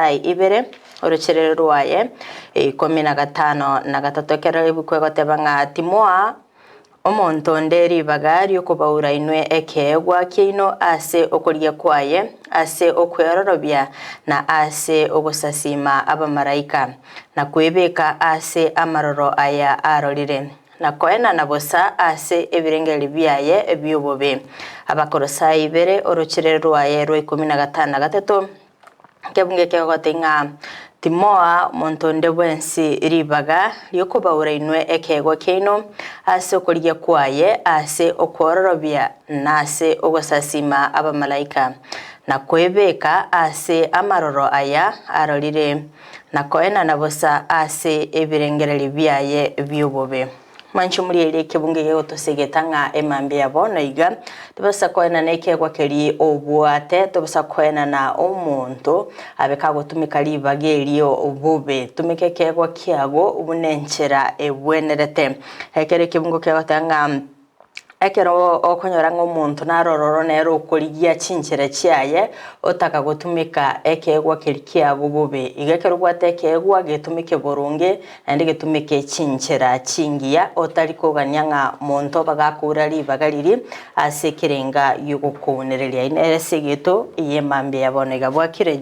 sai ibere uruchere rwaye 15 ekero ibukwegoteba ng'a timoa omonto nderi bagari okubaura inwe ekegwa kino ase okoria kwaye ase okwerorobia na ase ogosasima abamaraika na kwebeka ase amaroro aya arorire na koena na bosa ase ebirengeri biaye ebiobobe abakorosai ibere oruchere rwaye rwa 16 kebunge kegotinga timoa montonde bwensi ribaga lyokubaura inwe ekegwa kino ase okoria kwaye ase okwororobia na ase ogosasima abamalaika na kwebeka ase amaroro aya arorire na koena na bosa ase ebirengereri biaye biobobe manchu muri kebunge gegotosegeta ng'a emambe yabo naiga tobasa koena nekegwa keri obwate tobasa koena na omonto abeka gotumika ribagerio obube tumike kegwa kiago ubunenchera ebwenerete ekere kebungo kegotanga ekero okonyora ng'omonto narororo nero okorigia chinchera chiaye otaka gotumika ekegwa keri kiago bobe igekero gwate ekegwa getumike boronge ande getumike chinchera chingia otari kogania ng'a monto bagakura ribagariri ase kerenga yugokonereria ine segeto yemambe yabonega bwakire